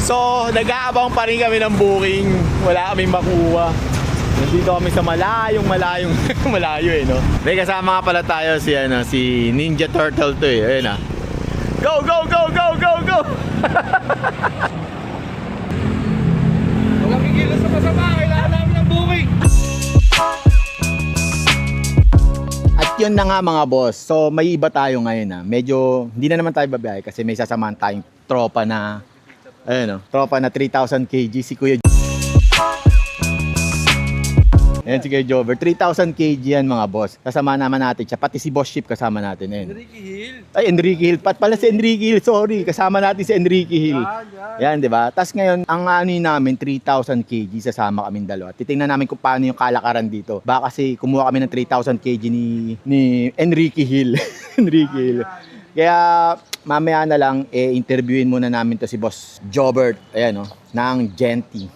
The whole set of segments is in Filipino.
So, nag-aabang pa rin kami ng booking. Wala kaming makuha. Nandito kami sa malayong malayo eh, no? May kasama nga pala tayo si Ninja Turtle to eh. Ayun ah. Go, go, go, go, go, go! Walang kikilos sa masama, kailangan namin ng booking. At yun na nga mga boss. So, may iba tayo ngayon ah. Medyo, hindi na naman tayo babiyahe kasi may sasamahan tayong tropa na, ayun oh, tropa na 3,000 kg, si Kuya. Ayan si Kuya Jover, 3,000 kg yan mga boss. Kasama naman natin siya, pati si Boss Ship kasama natin. Ayan. Enrique Hill. Ay, Enrique Hill. Pala si Enrique Hill, sorry. Kasama natin si Enrique Hill. Yan, di ba? Tapos ngayon, ang ano namin, 3,000 kg, sasama kaming dalawa. Titingnan namin kung paano yung kalakaran dito. Baka kasi kumuha kami ng 3,000 kg ni Enrique Hill. Enrique Hill. Kaya mamaya na lang, interviewin muna namin to si Boss Jobert. Ayan, ng Genty.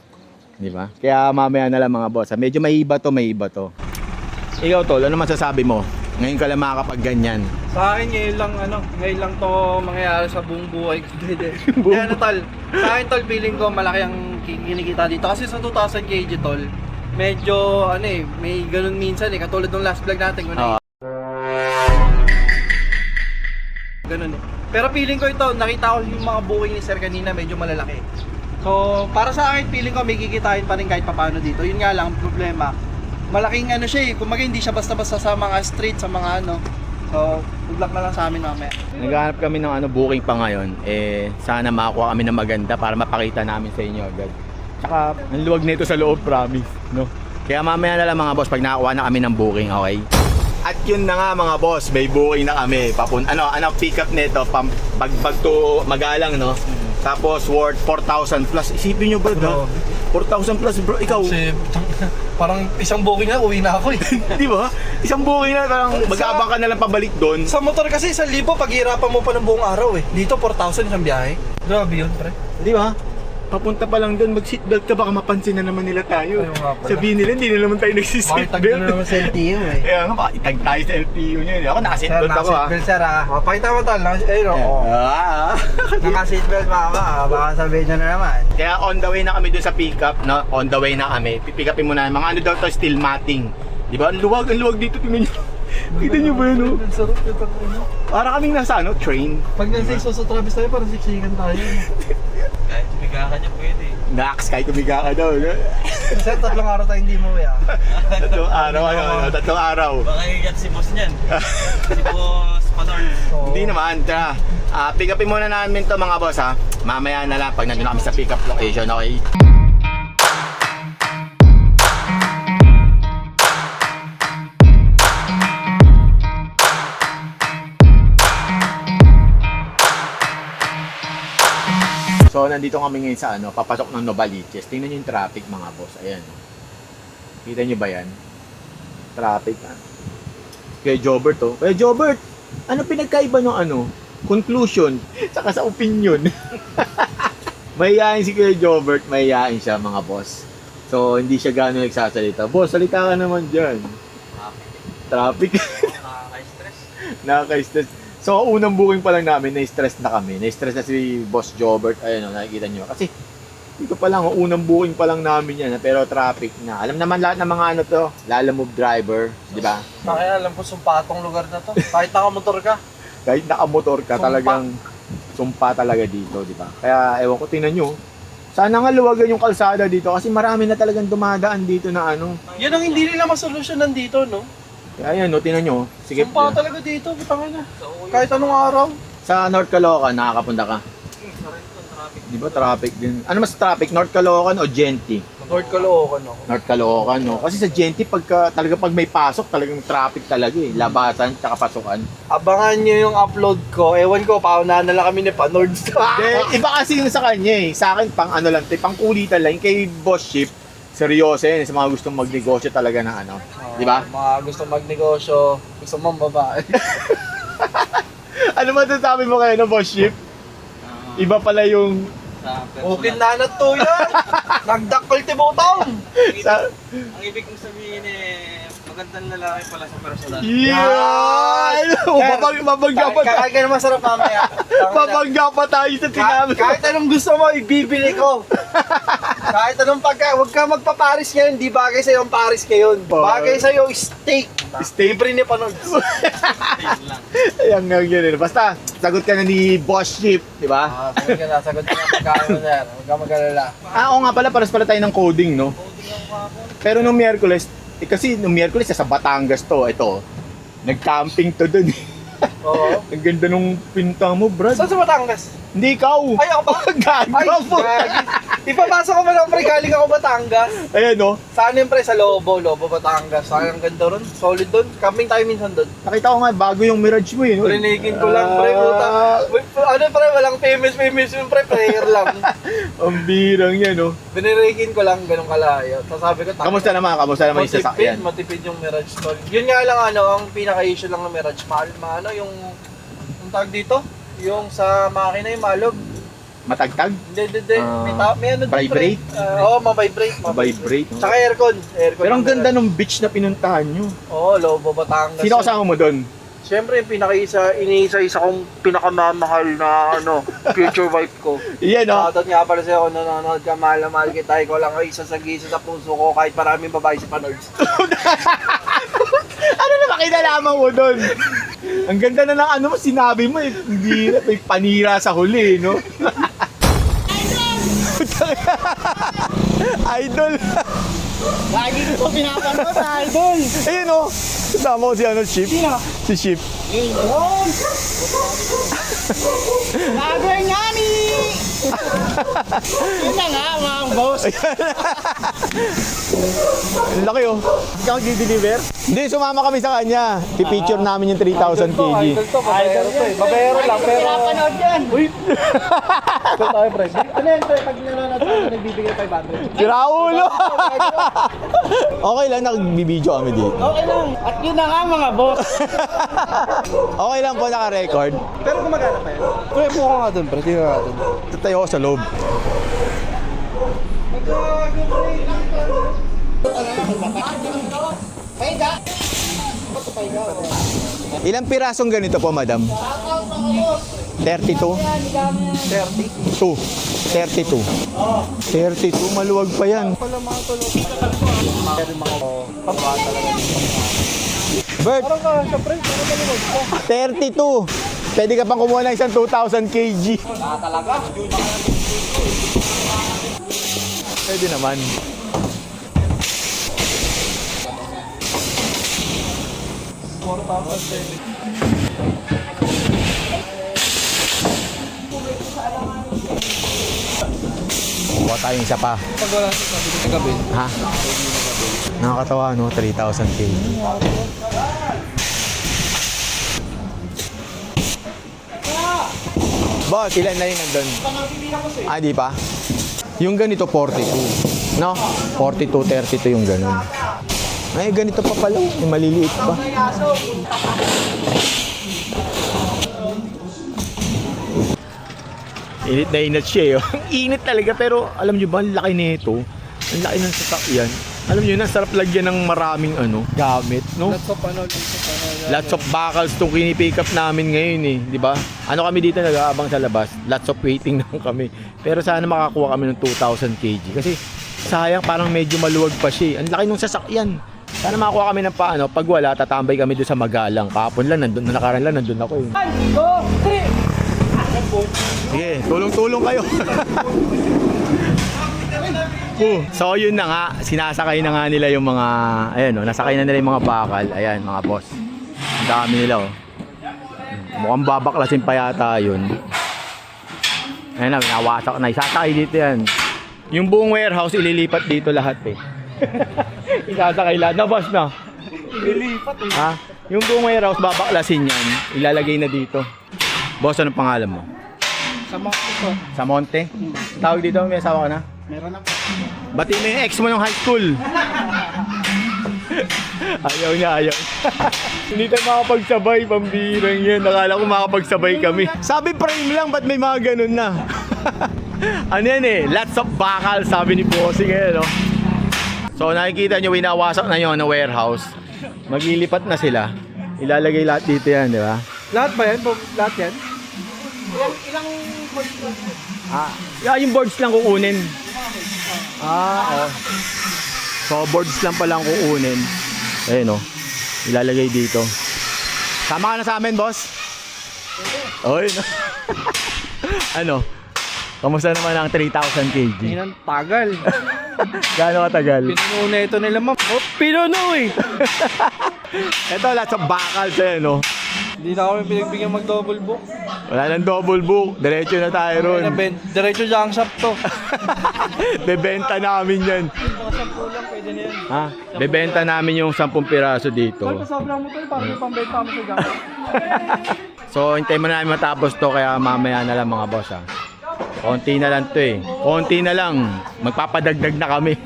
Di ba? Kaya mamaya na lang mga boss. Medyo may iba to. Ikaw tol, ano masasabi mo? Ngayon ka lang makakapag-ganyan. Sa akin ngayon lang to mangyayari sa buong buhay ko. Kaya tol, sa akin tol, feeling ko malaki ang kinikita dito. Kasi sa 2,000 kg tol, medyo may ganun minsan katulad ng last vlog natin. Ganun eh. Pero feeling ko ito, nakita ko yung mga booking ni Sir kanina medyo malalaki. So, para sa akin, feeling ko may kikitain pa rin kahit papaano dito. Yun nga lang, ang problema, malaking siya eh. Kumbaga hindi siya basta-basta sa mga street, sa mga So, good luck na lang sa amin mamaya. Naghahanap kami ng booking pa ngayon. Sana makakuha kami ng maganda para mapakita namin sa inyo agad. Tsaka, ang luwag nito sa loob, promise. No? Kaya mamaya na lang mga boss, pag nakakuha na kami ng booking, okay? At yun na nga mga boss, may booking na kami. Pick up nito, bagbag to Magalang, no? Tapos worth 4,000 plus. Isipin nyo bro, 4,000 plus bro, ikaw. Kasi parang isang booking na, uwi na ako eh. Di ba? Isang booking na, parang mag-aabang ka na lang pabalik doon. Sa motor kasi 1,000 paghirapan mo pa ng buong araw eh. Dito 4,000 isang biyahe. Grabe yun pre. Di ba? Papunta pa lang doon, mag-seatbelt ka, baka mapansin na naman nila tayo. Ayun nga pala. Sabihin nila, hindi na naman tayo Makitag nagsiseatbelt. na naman sa LTO eh. Kaya nga, makitag tayo sa LPU niya. Ako, naka-seatbelt ako ha. Naka-seatbelt sir ah. Pakita mo tol. Naka-seatbelt mama. Baka sabihin nyo na naman. Kaya on the way na kami doon sa pick-up, no? On the way na kami. Pick upin muna. Mga daw to, steel matting. Di ba? Ang luwag dito. Tingnan nyo. Kita nyo ba yun? Ang sarap ito. Para kaming nasa train. Pag nasa Isoso Travis tayo, parang siksikan tayo. Kahit tumiga ka niya pwede. Naks, kahit tumiga ka daw. No? Sir, 3 araw tayo hindi mo ah. Tatlong araw. Baka igat si boss niyan. Si boss Panor. Hindi naman. Tara, pick upin muna namin to mga boss ha. Mamaya na lang pag nandun na kami sa pick up location, okay? So, nandito kami ngayon sa papasok ng Novaliches. Tingnan nyo yung traffic mga boss. Ayan. Kita nyo ba yan? Traffic Kaya Jobert to. Kaya Jobert, ano pinagkaiba ng conclusion saka sa opinion? Mahihain si Kuya Jobert, mahihain siya mga boss. So, hindi siya gano'ng nagsasalita. Boss, salita ka naman dyan. Traffic. Nakaka-stress. Nakaka-stress. So, unang booking pa lang namin, na-stress na kami. Na-stress na si Boss Jobert. Ayun, nakikita nyo. Kasi, dito pa lang, unang booking pa lang namin yan. Pero traffic na. Alam naman lahat ng mga lalamove driver. Di ba? Kaya alam ko, sumpatong lugar na to. Kahit nakamotor ka. Kahit nakamotor ka, Sumpa. talagang sumpa talaga dito. Di ba? Kaya, ewan ko, tingnan nyo. Sana nga luwagan yung kalsada dito. Kasi marami na talagang dumadaan dito na Yan ang hindi nila masolusyonan dito, no? Kaya yan, tingnan nyo. Sige. Sumpa talaga dito, bitangin na. Kahit anong araw. Sa North Caloocan, nakakapunta ka. Di ba traffic din? Ano mas traffic? North Caloocan o Genty? North Caloocan ako. North Caloocan, no? Kasi sa Genty, pag may pasok, talagang traffic talaga eh. Labasan, tsaka pasukan. Abangan nyo yung upload ko. Ewan ko, paunahan na lang kami ni Panords. Iba kasi yung sa kanya eh. Sa akin, pang kulitan lang. Kay Boss Ship, seryoso yan. Sa mga gustong magnegosyo talaga ng di ba? Mga gusto magnegosyo, gusto mong babae. Ano masasabi mo kayo ng Boss Ship? Iba pala yung... Okay na to yan! Nagdakol tibutong! Sa... Ang ibig kong sabihin magandang lalaki pala sa personal. Yeah! Mabangga pa tayo. Kakain ka na masarap mamaya. Mabangga pa tayo sa sinabi. Kahit anong gusto mo, ibibili ko. Kahit anong huwag ka magpaparis ngayon, di bagay sa'yo ang Paris ngayon. Bagay sa'yo, steak. Steak. Libre ni Panods. Ayun lang. Ayan nga yun. Basta, sagot ka na ni Boss Chip, di ba? Sagot ka na pagkain mo, sir. Huwag ka mag-alala. Oo nga pala, paras pala tayo ng coding, no? Pero nung Miyerkules, kasi nung Miyerkules, sa Batangas to, ito, nag-camping to dun. Oo. Ang ganda nung pinta mo, Brad. Saan sa Batangas? Hindi ikaw. Ay, ako ba? Gago mo. Ipapasok ko mo lang, pre. Galing ako Batangas. Ayan, no? Saan yun, pre? Sa Lobo, Batangas. Saan ang ganda ron? Solid doon. Camping tayo minsan doon. Nakita ko nga, bago yung Mirage mo, no? Prinigin ko lang, pre. Ano, pre? Walang famous yun, pre. Prayer lang. Ang birang yan, no? Binirigin ko lang ganun kalayo. Tapos sabi ko, Kamusta naman yung sasakyan? Matipid yung Mirage Tol. Yun nga lang, ang pinaka-issue lang ng Mirage. Ano, yung tag dito? Yung sa makina yung malog. Matagtag? Hindi. May ano dito, Vibrate? Oo, ma-vibrate. Vibrate, no? Tsaka aircon. Pero ang ganda nung beach na pinuntahan nyo. Oo, Lobo, Batangas. Sino kasama mo doon? Siyempre, yung iniisa-isa kong pinakamamahal na future wife ko. Iyan, no? Shoutout nga pala sa'yo kung nanonood ka, mahal na mahal kita. Ikaw lang ay isa sa gisa sa puso ko kahit maraming babae sa Panods. Ano na makinalaman mo doon? Ang ganda na ng ano mo, sinabi mo eh. Hindi, may panira sa huli, no? Idol! Lagi ko pinapanood, idol! Ayun, no? Kasama ko si ano, Ship. Sino? Si Ship. Yun! Lagay nga ni! Yun na nga, mga boss! Ang laki, oh. Ikaw di-deliver? Hindi, sumama kami sa kanya. I-picture namin yung 3,000 kg. Idol to, babayero lang, pero... Pinapanood yan! Uy! Ito tayo, pre. Ano yan, pre? Pag nanonood tayo, nagbibigay 500. Si Raul! Okay lang, nagbibideo kami dito. Okay lang. At yun na nga, mga boss. Okay lang po, naka-record. Pero gumagana pa yan. Pre, buka nga dun, pre. Tingnan nga dun. Tatayo ko sa loob. Ilang pirasong ganito po, madam? 32? 32. 32. 32, maluwag pa yan. Bert, Parang ka, syempre, parang maluwag ko. 32. Pwede ka pang kumuha ng isang 2,000 kg. Talaga? Pwede naman. Kuha tayong isa pa. Pag wala sa sabi ko kagabi. Ha? Nakakatawa, no? 3,000 kg. Boss, ilan na yun nandun? Ah, di pa? Yung ganito, 42. No? 42, 32 yung ganun. Ay, ganito pa pala. May maliliit pa. Init na init siya, eh. Ang init talaga, pero alam nyo ba, ang laki nito. Ang laki ng sasakyan. Alam nyo, sarap lagyan ng maraming gamit, no? Lots of ano, Lots of buckles itong kinipick up namin ngayon, eh. Di ba? Ano kami dito nag-aabang sa labas? Lots of waiting lang kami. Pero sana makakuha kami ng 2,000 kg. Kasi sayang, parang medyo maluwag pa siya, eh. Ang laki ng sasakyan. Sana makakuha kami ng paano. Pag wala, tatambay kami doon sa Magalang. Kahapon lang, nakaraan lang, nandun ako, eh. 1, 2, 3! Sige, tulong-tulong kayo. So yun na nga, sinasakay na nga nila yung mga, ayan o, nasakay na nila yung mga bakal. Ayan, mga boss. Ang dami nila o. Mukhang babaklasin pa yata yun. Ayan na, nawasak na. Isasakay dito yan. Yung buong warehouse, ililipat dito lahat eh. Isasakay lahat. Nabas na. Lilipat eh. Ha? Yung buong warehouse, babaklasin yan. Ilalagay na dito. Boss, anong pangalan mo? Sa mga ito. Sa Monte? Tawag dito, may asawa ka na? Meron na po. Bati mo yung ex mo nung high school. Ayaw niya, ayaw. Hindi tayo makapagsabay, pambirang yan. Nakala ko makapagsabay kami. Sabi frame lang, ba't may mga ganun na? Ano yan eh, lots of bakal, sabi ni Bossing eh, no? So nakikita nyo, winawasak na yun na warehouse. Maglilipat na sila. Ilalagay lahat dito yan, di ba? Lahat ba yan? Lahat yan? Yung boards lang kukunin. Oh. So, boards lang palang kukunin. Ayun, oh. Ilalagay dito. Sama ka na sa amin, boss? Oy, no? Ano? Kamusta naman ang 3,000 kg? Tingnan, tagal. Gaano katagal? Pinuno na ito nila, ma'am. Oh, pinuno eh! Ito, lahat sa bakal sa'yo, no? Hindi na kami pinagbigyan mag-double book. Wala nang double book. Diretso na tayo ron. Diretso junk shop to. Bebenta namin yan. Baka 10 lang, pwede na yan. Ha? Bebenta namin yung 10 piraso dito. Tol, sobrang mo tol, parang may pambenta kami sa junk shop. So, hintayin mo na namin matapos to, kaya mamaya na lang mga boss, ha? Konti na lang to eh. Konti na lang. Magpapadagdag na kami.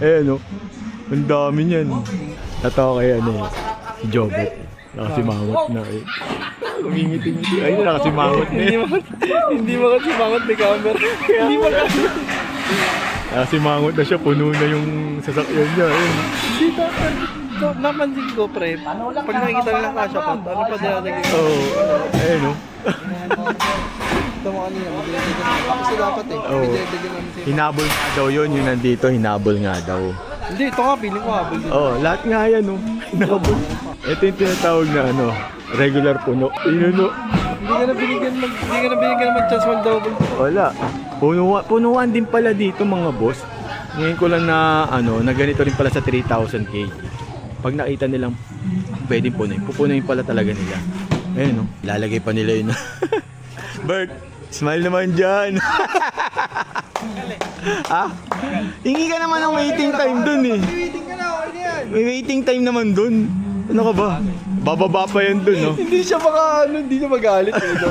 Ayan, oh. Ang dami niyan. Totoo kaya eh. Si Jobet. Nakasimangot na eh. Umingiti-ngiti. Ay, nakasimangot na eh. Hindi mo kasi mangot ni camera. Hindi mo kasi. Nakasimangot na siya. Puno na yung sasakyan niya. Ayun. Hindi to, napansin ko, pre. Pag nakikita nilang kasya pa, ano pa dinadagay ko? Oo. Ayun, oh. Ito mo kanina, magdadagay namin. Tapos dapat eh, Oo. magdadagay namin sa'yo. Hinabol nga daw yun. Yung nandito, hinabol nga daw. Hindi, ito nga, feeling ko habol din. Oh, lahat nga yan, oh. Hinabol. Ito yung tinatawag na ano, regular puno. Pinuno. Hindi ka na binigyan mag-chance mag-double. Wala. Punuan din pala dito mga boss. Ngayon ko lang na ano, na ganito rin pala sa 3,000 kg. Pag nakita nilang pwedeng punuin, pupunuin pala talaga nila. Ayun, no? Lalagay pa nila yun. Bert, smile naman dyan. Ha? Hingi ka naman ng waiting time dun eh. Waiting ka na, okay na yan. May waiting time naman dun. Ano ka ba? Bababa pa yan dun, no? Hindi siya hindi siya magalit eh. No?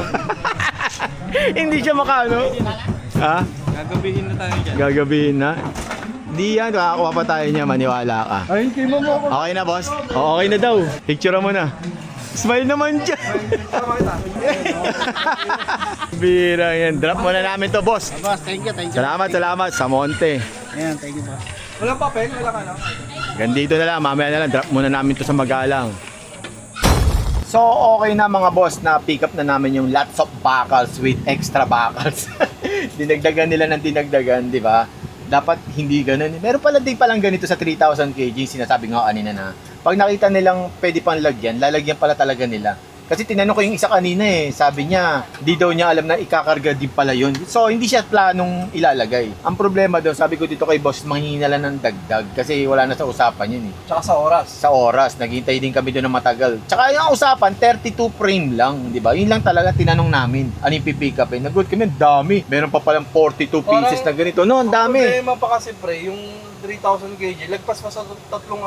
Hindi siya makano. Ha? Gagabihin na tayo dyan. Gagabihin na. Di yan, kakakuha pa tayo niya, maniwala ka. Ayun, kay mama ako. Okay na, boss? O, okay na daw. Picture mo na. Smile naman dyan. Bira yan. Drop muna namin to, boss. Boss, thank you. Salamat sa Monte. Ayan, thank you boss. Walang papel, wala ka lang. Gandito na lang, mamaya na lang. Drop muna namin to sa Magalang. So, okay na mga boss, na pick up na namin yung lots of buckles with extra buckles. Dinagdagan nila ng dinagdagan, di ba? Dapat hindi ganun. Meron pala din palang ganito sa 3,000 kg, sinasabi nga kanina na pag nakita nilang pwede pang lagyan, lalagyan pala talaga nila. Kasi tinanong ko yung isa kanina eh, sabi niya, di daw niya alam na ikakarga din pala yun. So, hindi siya planong ilalagay. Ang problema daw, sabi ko dito kay boss, manghingi na lang ng dagdag kasi wala na sa usapan yun eh. Tsaka sa oras. Sa oras, naghintay din kami doon ng matagal. Tsaka yung usapan, 32 frame lang, di ba? Yun lang talaga tinanong namin. Ano yung pipick up eh? Nag-good kami, ang dami. Meron pa palang 42 pieces na ganito. No, ang dami. Ang problema pa kasi pre, yung 3,000 kg, lagpas pa sa tatlong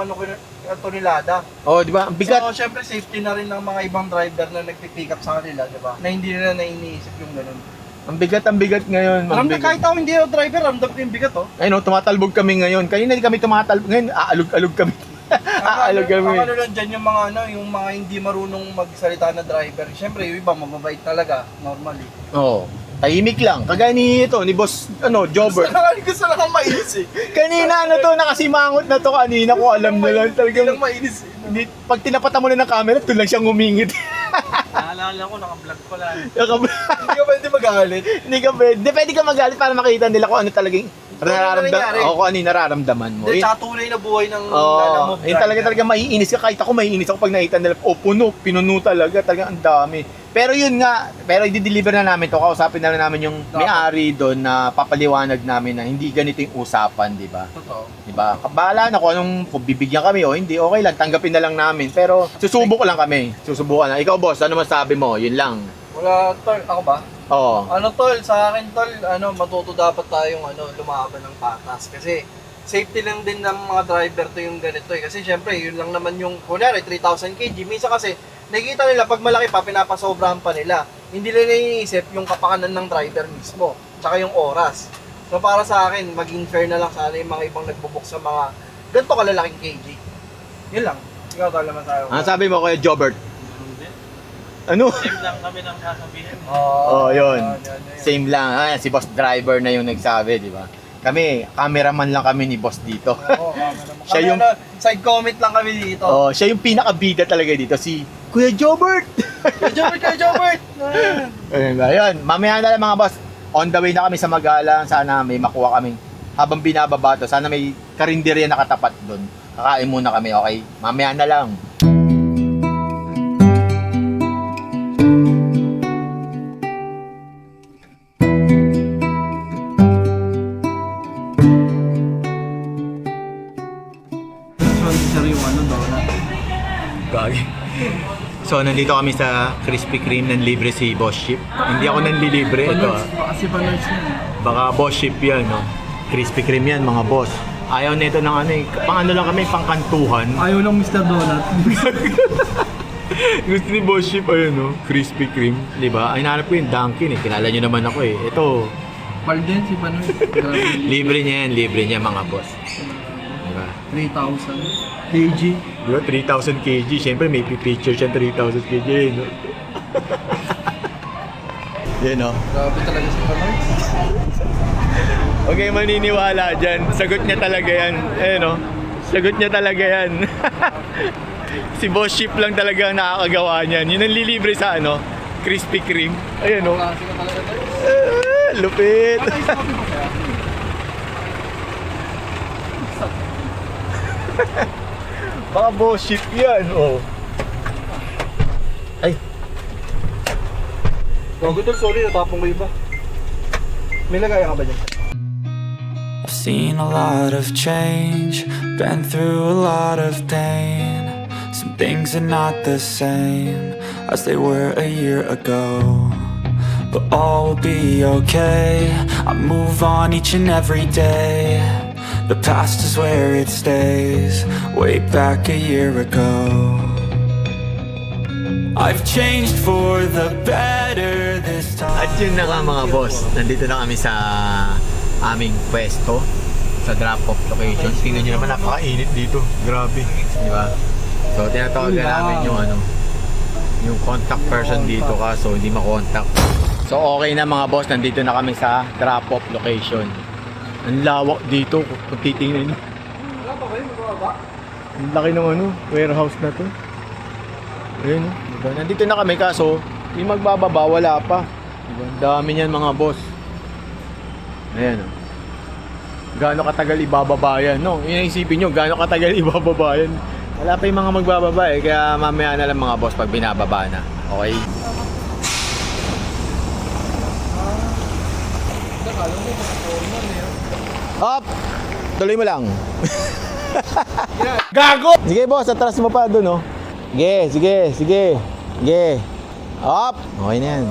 tonelada. Oh, di ba? Ang bigat. So, syempre safety na rin ng mga ibang driver na nagpipick up sa kanila, di ba? Na hindi nila na iniisip yung ganun. Ang bigat ngayon. Ramdam kahit ako hindi ako driver, ramdam ko yung bigat, oh. Ayun, tumatalbog kami ngayon. Kanina di kami tumatalbog. Ngayon, aalog-alog kami. Aalog kami. Ano lang dyan yung mga hindi marunong magsalita na driver. Syempre, yung iba mababait talaga, normally. Oo. Tahimik lang. Kagaya ni ito, ni boss, Jobber. Gusto na kang mainis eh. Kanina, nakasimangot na to kanina ko alam na lang. Talagang, Lang mainis eh. hindi, pag tinapatan mo na ng camera, doon lang siyang ngumingit. Naalala ko, naka-vlog pala. Hindi ka pwede magalit. Hindi ka pwede ka magalit para makita nila kung ano talagang nangyari. kung ano yung nararamdaman mo. Hindi, tsaka tunay na buhay ng Oo, lalamove yun talaga maiinis ka. Kahit ako maiinis ako pag nakita nila, pinuno talaga, talagang ang dami. Pero yun nga, i-deliver na namin to, kausapin na rin namin yung may-ari doon na papaliwanag namin na hindi ganito yung usapan, di ba? Totoo. Di ba? Bahala na kung bibigyan kami o hindi, okay lang, tanggapin na lang namin. Pero susubok lang kami, susubukan na. Ikaw boss, ano masabi mo? Yun lang. Wala, tol, ako ba? Oo. Ano tol, sa akin tol, matuto dapat tayong lumaban ng patas. Kasi safety lang din ng mga driver to yung ganito eh. Kasi syempre, yun lang naman yung, kunyari, 3,000 kg. Minsan kasi, nakikita nila, pag malaki pa, pinapasobrahan pa nila. Hindi nila iniisip yung kapakanan ng driver mismo. Tsaka yung oras. So para sa akin, maging fair na lang sana yung mga ibang nagbubuk sa mga ganito kalalaking kg. Yun lang. Ikaw tol naman tayo. Ano sabi mo kaya Jobert? Hindi. Ano? Same lang kami ng sasabihin. Oh, yun. Same lang. Si boss driver na yung nagsabi, di ba? Kami, cameraman lang kami ni boss dito. Oo, Siya yung- side comment lang kami dito. Oh, siya yung pinakabida talaga dito, si Kuya Jobert. Kuya Jobert! Ayun ba, yun. Mamaya na lang mga boss. On the way na kami sa Magalang. Sana may makuha kami. Habang binababa to, sana may karinderya na katapat doon. Kakain muna kami, okay? Mamaya na lang. Sir yung ano donut. Gagi. So, nandito kami sa Krispy Kreme ng libre si Boss Ship. Hindi ako nanlilibre. Ito, Kasi panods yan. baka Boss Ship yan, no? Krispy Kreme yan, mga boss. Ayaw nito ng ano eh. Pang ano lang kami, pang kantuhan. Ayaw lang Mr. Donut. Gusto ni Boss Ship, ayun, no? Krispy Kreme. Diba? Ay, nahanap ko yung Dunkin, eh. Kilala nyo naman ako, eh. Ito, Palden si Panoy. Grabe. libre niya, mga boss. Diba? 3,000 kg. Diba? 3,000 kg. Siyempre, may picture siya 3,000 kg, eh, no? Yan, no? Grabe talaga si Panoy. Okay, maniniwala dyan. Sagot niya talaga yan. Eh, no? Sagot niya talaga yan. Si Boss Ship lang talaga ang nakakagawa niyan. Yun ang lilibre sa ano, Krispy Kreme. Ayan, no? Klase ka talaga tayo. Lupit. Ano yung sabi mo kaya? Baka Boss Ship yan, oh. Ay, Gago tol, sorry, natapong ko iba. May lagay ka ba dyan? I've seen a lot of change, been through a lot of pain. Some things are not the same as they were a year ago. But all will be okay, I move on each and every day. The past is where it stays, way back a year ago. I've changed for the better this time. at yun na nga mga boss. Nandito na kami sa aming pwesto sa drop-off location. Tingnan nyo naman, napakainit dito. Grabe. Di ba? So, tinatawagan namin yung ano, yung contact person dito kaso hindi makontak. So, okay na mga boss. Nandito na kami sa drop-off location. Ang lawak dito kung titingnan nyo. Wala pa ba yun? Magkakaba? Ang laki ng ano, warehouse na to. Ayun, oh. Diba? Nandito na kami kaso yung magbababa, wala pa. Diba? Dami niyan mga boss. Ayan, oh. Gaano katagal ibababa yan, no? Inaisipin nyo, gaano katagal ibababa yan. Wala pa yung mga magbababa eh, kaya mamaya na lang mga boss pag binababa na. Okay? Up! Tuloy mo lang. Gago! Sige boss, atras mo pa dun, oh. Sige. Sige. Up! Okay na yan.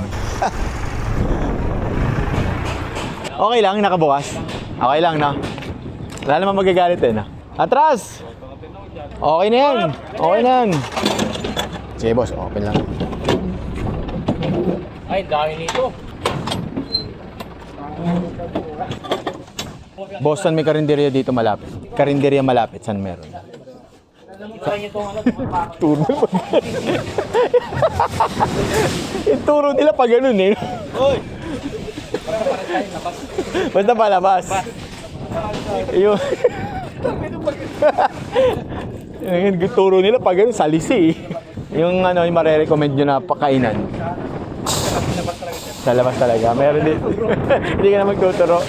Okay lang, nakabukas. Okay lang, na. Wala naman magagalit eh, na. Atras! Okay na yan. Okay na yan. Sige boss, open lang. Ay, dahil nito. Boss, saan may karinderya dito malapit? Karinderya malapit, saan meron? Turo. Yung turo nila pa ganun eh. Hoy! Basta palabas. Yung... yung turo nila pa ganun, salisi eh. Yung ano, yung marirecommend nyo na pakainan. Sa labas talaga. Meron din. Hindi ka na magtuturo.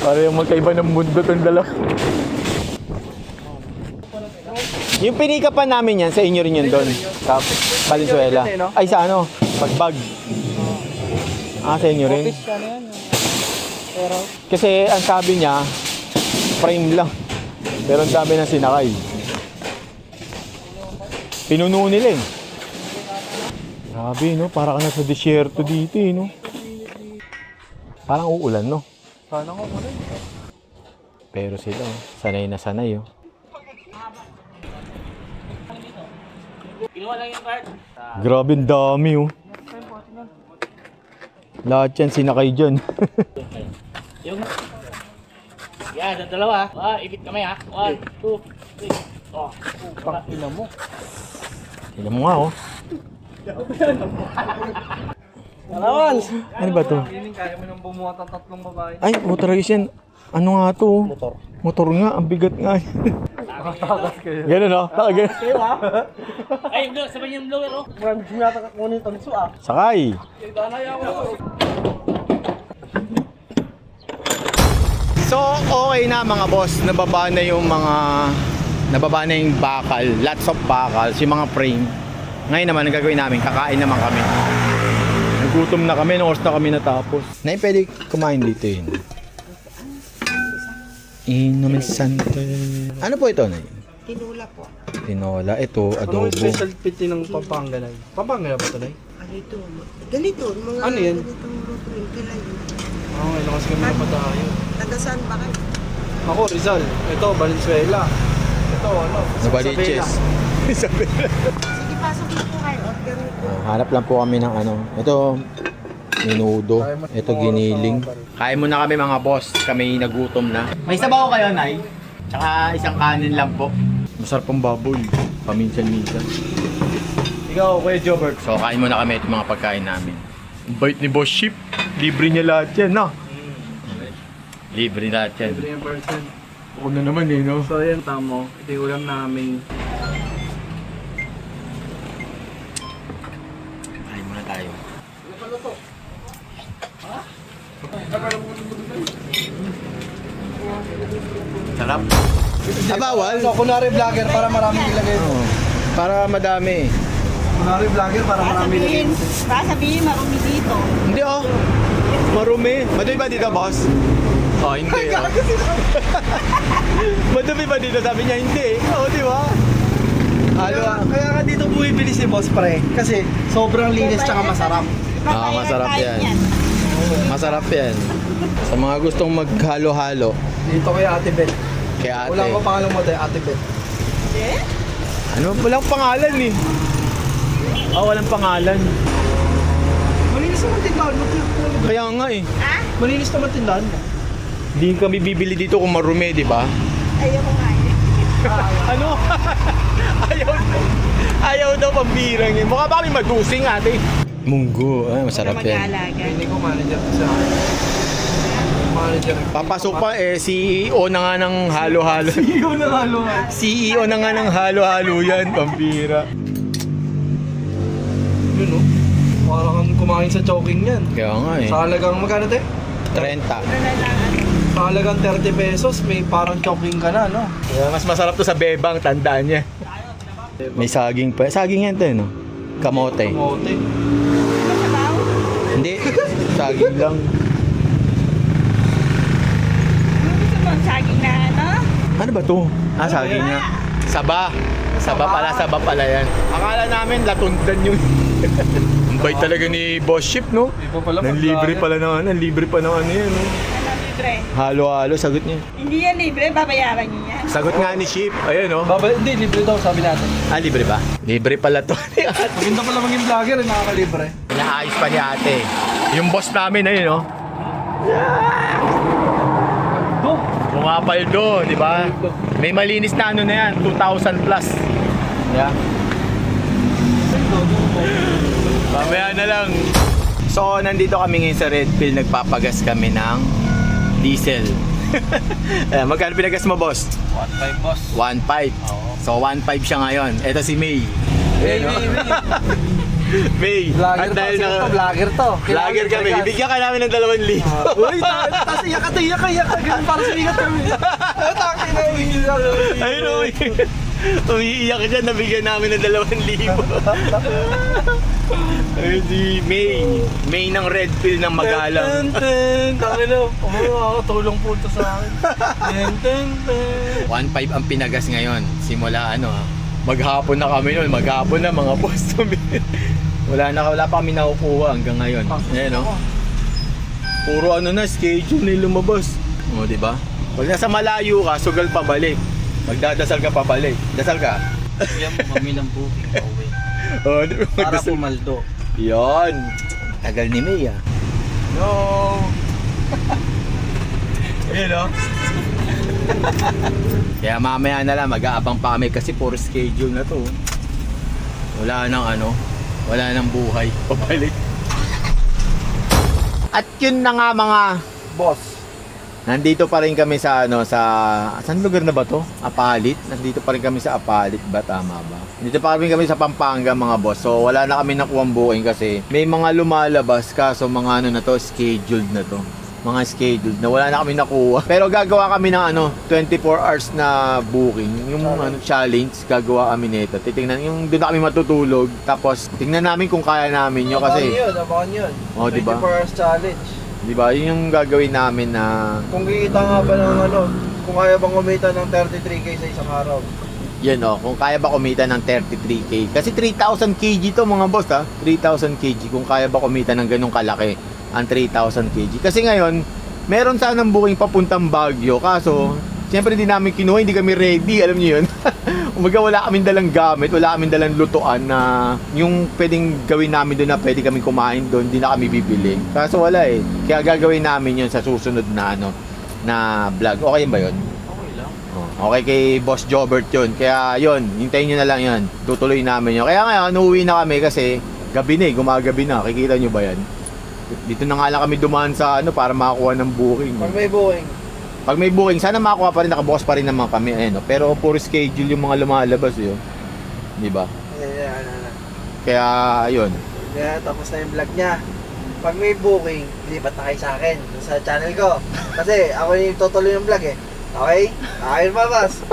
Para yung magkaiba ng mundo itong dalawa. Yung pinikapan namin yan, sa inyo rin yun doon. Sa Valenzuela. Ay, sa ano? Pagbag. Ah, sa inyo rin. Kasi ang sabi niya, frame lang. Pero ang dami ng sinakay. Pinuno nila eh. Grabe, no? Para ka na sa disyerto dito eh, no? Parang uulan, no? Sana ko muna. Pero sila, oh, sanay na sanay, oh. Kinuha lang yung card. Grabe, ang dami, oh. Lahat yan, sinakay dyan. Yung... Yan, sa dalawa. Ibit kami ha. 1, 2, 3. Oh. Pakina mo. Tignan mo nga, oh. Allowance! Ano ba to? Feeling kaya mo nang bumuhat ang tatlong babae. Ay, motorized yan. Ano nga to? Motor. Motor nga, ang bigat nga. Nakatakas kayo. Ganun o. Ganun. Kayo ha? Ay, blow, sabay yung blower, oh. Marami siya yata kakunin ito nito ah. Sakay. So, okay na mga boss. Nababa na yung bakal. Lots of bakals, yung mga frame. Ngayon naman, ang gagawin namin, kakain naman kami. Nagutom na kami, nung oras na kami natapos. Nay, pwede kumain dito yun. Inumin sante. Ano po ito, Nay? Tinula po. Tinola. Ito, Anong adobo. specialty ng Pampanga na yun? Pampanga ba ito na yun? Ganito. Ganito. Mga Ano yan? ganitong lutuin. Kailan. Oo, ngayon kasi kami napadayo. Taga saan ba kayo? Ako, Rizal. Ito, Valenzuela. Ito, ano? Nabaliches. Isabela. Sige, pasok na po kayo. Order niyo po. Hanap lang po kami ng ano. Ito, minudo. Ito, giniling. Kain muna kami mga boss. Kami nagutom na. May sabaw kayo, Nay? Tsaka isang kanin lang po. Masarap ang baboy. Paminsan-minsan. Ikaw, Kuya Jobert. So, kain muna kami itong mga pagkain namin. Ang bait ni Boss Ship. Libre niya lahat yan, no? Libre lahat yan. 3%. Ako na naman eh, no? So, yan, tamo. Ito yung ulam namin. Kain muna tayo. Sarap. Bawal? So, kunwari vlogger para maraming ilagay ito. Oo. Para madami. Kunwari vlogger para maraming ilagay ito. Sabihin, marumi dito. Hindi oh. Marumi. Madumi ba dito, boss? Oh, hindi. Oh. Madumi ba dito? Sabi niya, hindi. Oo, di ba? Kaya nga dito bumibili si Boss Pre. Kasi sobrang linis tsaka masarap. Masarap yan. Masarap yan. Sa mga gustong maghalo-halo, Dito kay Ate Beth. kay ate. Wala ko pangalan mo tayo, Ate Beth. Ano? Walang pangalan eh. Oh, walang pangalan. Malinis naman tindahan mo. Kaya nga eh. Malinis naman tindahan mo. Hindi kami bibili dito kung marumi, di ba? Ayaw ko nga eh. Ano? Ayaw daw pambirang yun. Mukha ba kami madusing ate? Munggo. Ay, masarap yan. Mag-aalaga. Hindi ko manager ko sa manager. Papasok pa eh, CEO na nga ng halo-halo. Iyo na halo nga. CEO na nga ng halo-halo yan, pambira. Yun oh. Parang kang kumain sa choking yan. Kaya nga eh. Sa halagang magkano te? 30. Sa halagang 30 pesos, may parang choking ka na, no? Kaya mas masarap to sa bebang, tandaan niya. May saging pa. Saging yan to, no? Kamote. Kamote. Sabaw? Hindi, saging lang. Ano gusto mo? Saging na ano? Ano ba to? Saging nga. Saba. Saba pala yan. Akala namin latundan yung... Ang bait talaga ni Boss Ship, no? Iba pala Nang libre pala ng ano, libre pa ng ano yan, no? Ano libre? Halo-halo, sagot niya. Hindi yan libre, babayaran niyo yan. Sagot nga ni Ship, ayun, no? Hindi, libre daw sabi natin. Libre ba? Libre pala to ni ate. Maganda pala maging vlogger, nakakalibre. Inaayos pa ni ate. Yung boss namin, ayun, no? Pumapaldo, di ba? May malinis na ano na yan, 2,000 plus. Yeah. Mamaya na lang. So, nandito kami ngayon sa Redfield, nagpapagas kami ng diesel. Ayan, magkano pinagas mo, boss? 1.5 boss. 1.5. So, 1.5 siya ngayon. Ito si May. Hey, May. Vlogger At to, dahil sino na- to? Vlogger to. Vlogger kami. Bibigyan ka namin ng 2,000. Uy, tapos iyak ka. Ganun para sumigat kami. Taki na Ayun o. Umiiyak dyan, nabigyan namin ng 2,000. Ayun si May. May ng Redfield ng Magalang. Taki na, tulong po ito sa akin. 1.5 ang pinagas ngayon. Simula maghapon na kami noon. Maghapon na mga boss. Wala pa kami nakukuha hanggang ngayon. Ayan o. Puro na, schedule na yung lumabas. O, diba? Pag nasa malayo ka, sugal pabalik. Magdadasal ka pabalik. Dasal ka. Kuya mo, kami ng booking pa uwi. O, diba? Para Magdasal. pumaldo. Yan. Tagal ni May ah. No. Ayun o. Kaya mamaya na lang, mag-aabang pa kami kasi puro schedule na to. Wala nang buhay. Pabalik. At yun na nga mga Boss. nandito pa rin kami sa saan lugar na ba to? Apalit. Nandito pa rin kami sa Apalit ba? Tama ba? Nandito pa rin kami sa Pampanga mga boss. So wala na kami nakuwang booking kasi may mga lumalabas kaso mga na to, scheduled na to. Mga scheduled na wala na kami nakuha. Pero gagawa kami ng 24 hours na booking. Yung challenge, gagawa kami nito. Titingnan yung doon na kami matutulog. Tapos tingnan namin kung kaya namin yun kasi Abangan yun. Oh, di ba? 24 hours challenge. di ba? Yun yung gagawin namin na Kung kikita nga ba ng kung kaya bang kumita ng 33k sa isang araw. yan kung kaya ba kumita ng 33k. Kasi 3,000 kg to mga boss 3,000 kg kung kaya ba kumita ng ganung kalaki ang 3,000 kg. Kasi ngayon, meron sanang booking papuntang Baguio kaso siyempre hindi namin kinuha, hindi kami ready, alam niyo yun. Umaga wala kaming dalang gamit, wala kaming dalang lutuan na yung pwedeng gawin namin doon na pwede kami kumain doon, hindi na kami bibili. Kaso wala Kaya gagawin namin yun sa susunod na na vlog. Okay ba yun? Okay lang. Okay kay Boss Jobert yun. Kaya yun, hintayin nyo na lang yun. Tutuloy namin yun. Kaya ngayon, uuwi na kami kasi gabi na gumagabi na. Kikita nyo ba yan? Dito na nga lang kami dumaan sa para makakuha ng booking. Pag may booking. Pag may booking, sana makakuha pa rin, nakabukas pa rin naman kami. Pero puro schedule yung mga lumalabas yun. Di ba? Kaya yun. Yeah, tapos na yung vlog niya. Pag may booking, lipat na kayo sa akin sa channel ko. Kasi ako yung tutuloy yung vlog Okay? Ayun babas.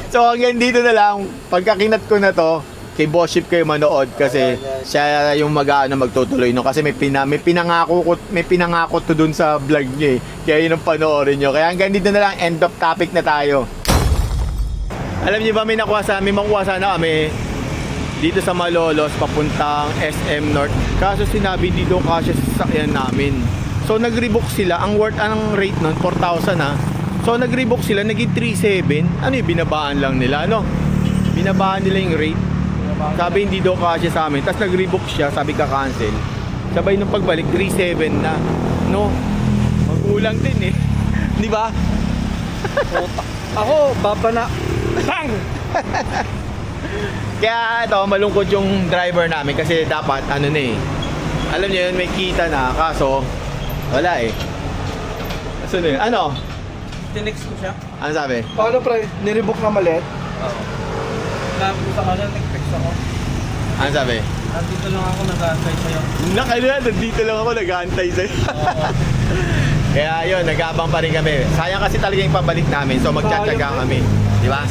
So hanggang dito na lang. Pagkakinat ko na to, kay Boss Ship kayo manood kasi siya yung magtutuloy no kasi may pinangako to dun sa vlog niya Kaya yun ang panoorin nyo. Kaya hanggang dito na lang, end of topic na tayo. Alam niyo ba may makuha sana kami dito sa Malolos papuntang SM North. Kaso sinabi dito kasi sa sasakyan namin. So nag-rebook sila, ang worth ang rate nun 4,000 So nag-rebook sila, naging 3,700. Yung binabaan lang nila Binabaan nila yung rate. Sabi hindi daw kasi sa amin. Tapos nag-rebook siya, sabi ka-cancel. Sabay nung pagbalik, 3,700 na. Magulang din Di ba? Ako, baba na. Bang! Kaya ito, malungkot yung driver namin kasi dapat alam niyo yun, may kita na. Kaso, wala Kaso na yun? Ano? Tinext ko siya. Ano sabi? Paano pre? Nirebook na malit? Oo. Tapos sa kanya, nag-text ako. Ano sabi? Dito lang ako nag-aantay sa'yo. Nandito lang ako nag-aantay sa'yo. Kaya yun, nag-aabang pa rin kami. Sayang kasi talaga yung pabalik namin, so magtsatsaga kami. Di ba?